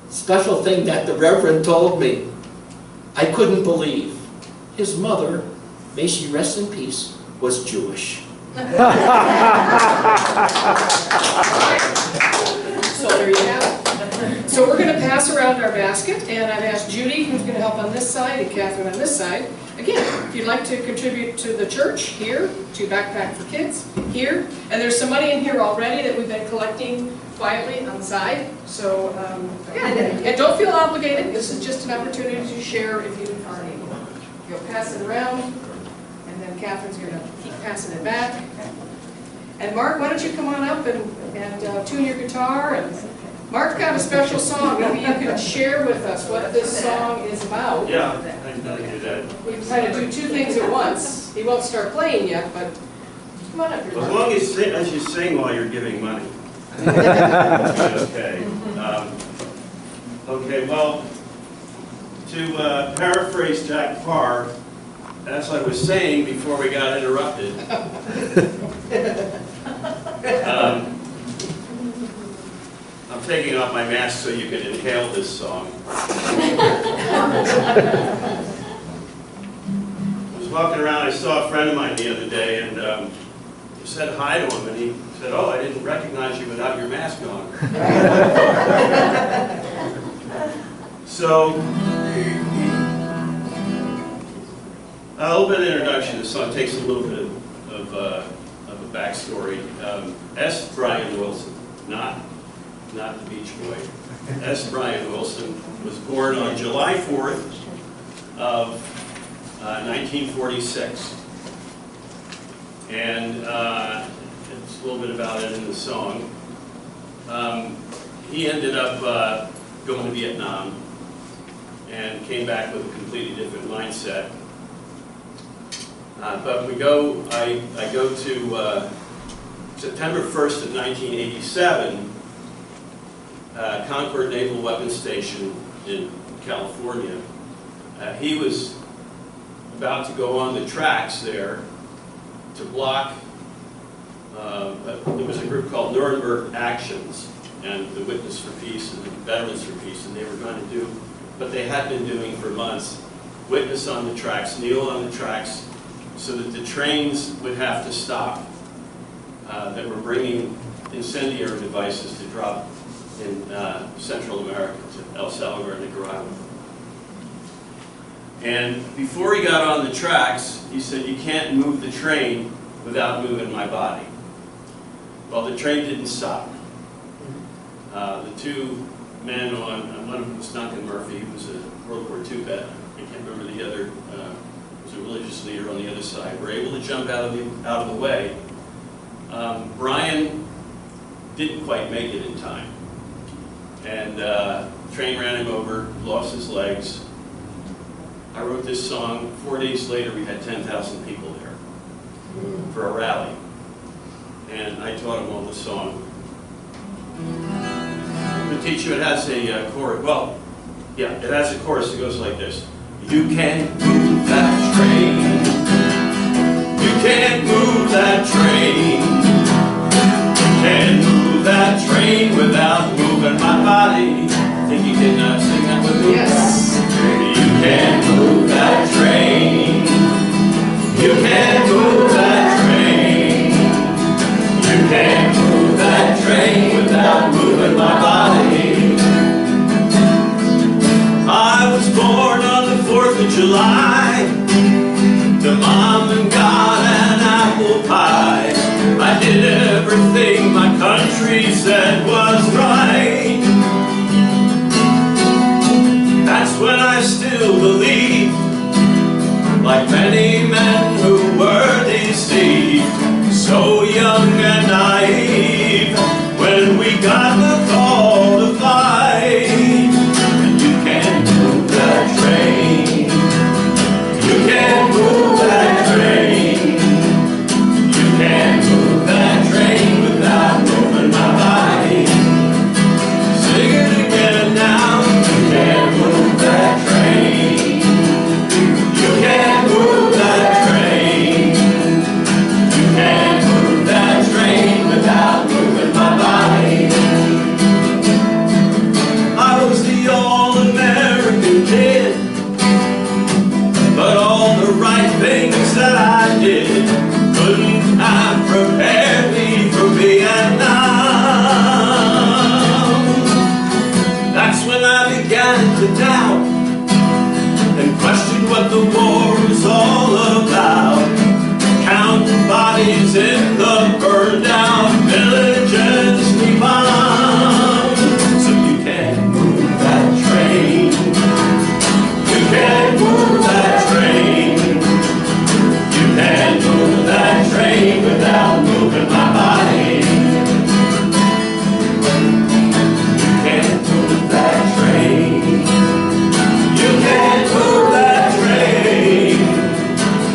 special thing that the Reverend told me, I couldn't believe. His mother, may she rest in peace, was Jewish. So there you have it. So we're going to pass around our basket, and I've asked Judy, who's going to help on this side, and Catherine on this side. Again, if you'd like to contribute to the church, here, to Backpack for Kids, here. And there's some money in here already that we've been collecting quietly on the side. So, and don't feel obligated. This is just an opportunity to share if you are able. You'll pass it around, and then Catherine's going to keep passing it back. And Mark, why don't you come on up and tune your guitar? And Mark's got a special song. Maybe you can share with us what this song is about. Yeah, I can do that. We try to do two things at once. He won't start playing yet, but come on up here. As long as you sing while you're giving money. Okay. Okay, well, to paraphrase Jack Parr, as I was saying before we got interrupted, I'm taking off my mask so you can inhale this song. I was walking around, I saw a friend of mine the other day, and I said hi to him, and he said, "Oh, I didn't recognize you without your mask on." So, a little bit of introduction. This song takes a little bit of a backstory. S. Brian Wilson, not the Beach Boy. S. Brian Wilson was born on July 4th of 1946. And it's a little bit about it in the song. He ended up going to Vietnam and came back with a completely different mindset. But I go to September 1st of 1987, Concord Naval Weapons Station in California. He was about to go on the tracks there to block, there was a group called Nuremberg Actions and the Witness for Peace and the Veterans for Peace, and they were going to do what they had been doing for months, witness on the tracks, kneel on the tracks, so that the trains would have to stop that were bringing incendiary devices to drop in Central America, to El Salvador and Nicaragua. And before he got on the tracks, he said, "You can't move the train without moving my body." Well, the train didn't stop. The two men on, one of them was Duncan Murphy, who was a World War II vet. I can't remember the other, was a religious leader on the other side, were able to jump out of the way. Brian didn't quite make it in time. And the train ran him over, lost his legs. I wrote this song. 4 days later, we had 10,000 people there for a rally. And I taught him all the song. I'm going to teach you, it has a chorus. Well, yeah, it has a chorus that goes like this. You can't move that train. You can't move that train. You can't move that train without moving my body. Think you can sing that with me? Yes. You can't move that train. You country said was right. That's when I still believe, like many men who were deceived, so young and naive, when we got the call to fight. And you can't move that train, you can't move that train, you can't move that train without moving my body. Sing it again now, you can't move that train, you can't move that train, you can't move that train without moving my body. I was the all-American kid, but all the right things that I did couldn't have prepared me for Vietnam. That's when I began to doubt and question what the war was all about. Counting bodies in the burned down villages we bombed. So you can't move that train, you can't move that train, you can't move that train without moving my body. You can't move that train, you can't move that train,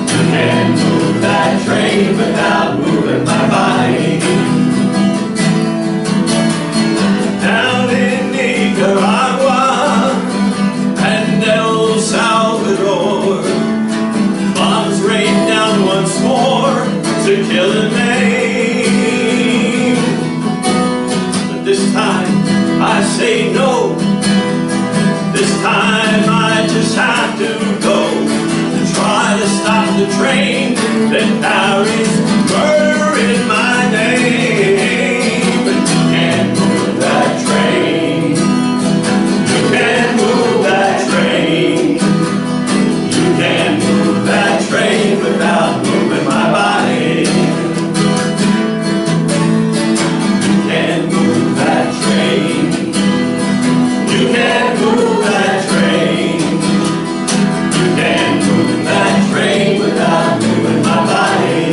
you can't move that train without moving my body. Down in Nicaragua and El Salvador, bombs rain down once more to kill and maim. But this time I say no, this time I just have to go to try to stop the train that carries murder in my name. But you can't move that train, you can't move that train, you can't move that train without moving my body. You can't move that train, you can't move that train, you can't move that train without moving my body.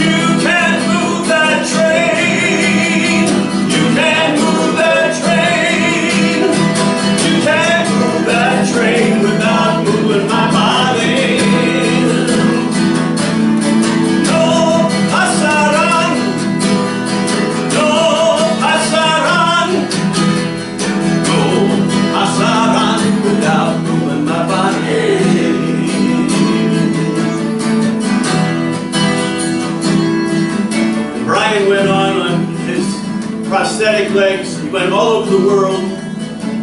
You can't move that train, you can't move that train, you can't move that train without moving my body. No pasaran, no pasaran, no pasaran without moving my body. Brian went on his prosthetic legs. He went all over the world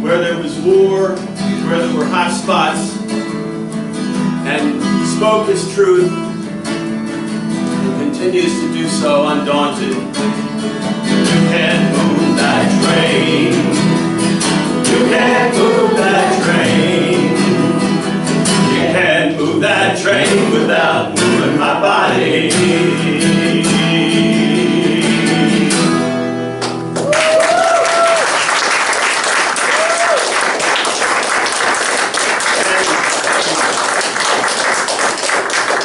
where there was war, where there were hot spots, and he spoke his truth and continues to do so undaunted. You can't move that train, you can't move that train, you can't move that train without moving my body.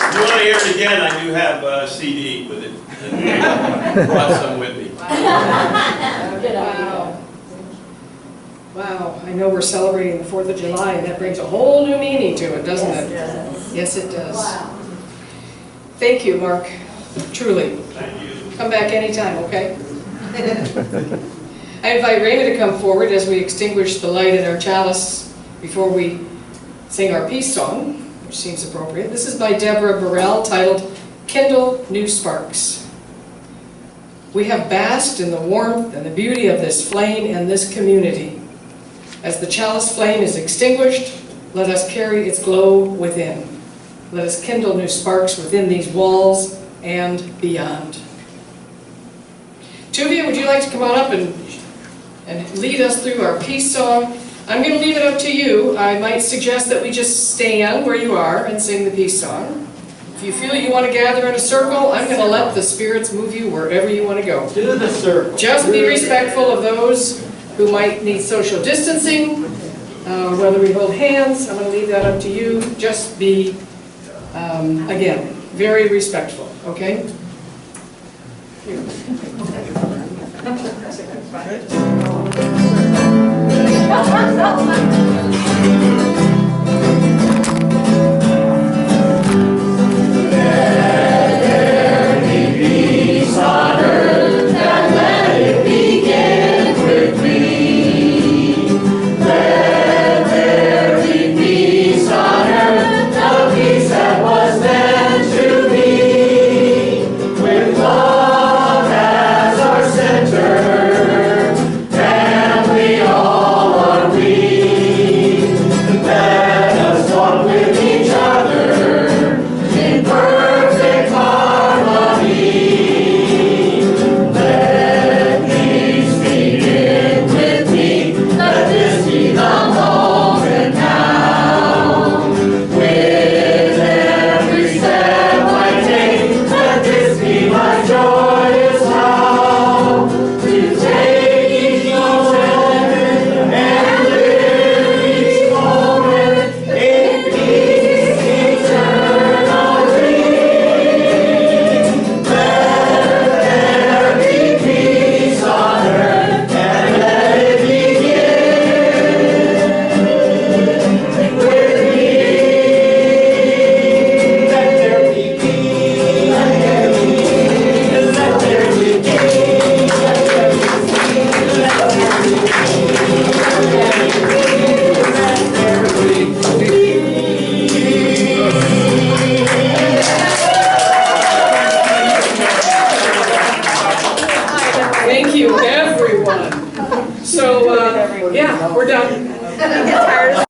If you want to hear it again, I do have a CD with it. And brought some with me. Wow. Wow, I know we're celebrating the 4th of July, and that brings a whole new meaning to it, doesn't it? Yes, it does. Wow. Thank you, Mark, truly. Thank you. Come back anytime, okay? I invite Raymond to come forward as we extinguish the light in our chalice before we sing our peace song, which seems appropriate. This is by Deborah Burrell, titled Kindle New Sparks. We have basked in the warmth and the beauty of this flame and this community. As the chalice flame is extinguished, let us carry its glow within. Let us kindle new sparks within these walls and beyond. Two of you, would you like to come on up and lead us through our peace song? I'm going to leave it up to you. I might suggest that we just stand where you are and sing the peace song. If you feel you want to gather in a circle, I'm going to let the spirits move you wherever you want to go. Do the circle. Just be respectful of those who might need social distancing, whether we hold hands, I'm going to leave that up to you. Just be, again, very respectful, okay? Here.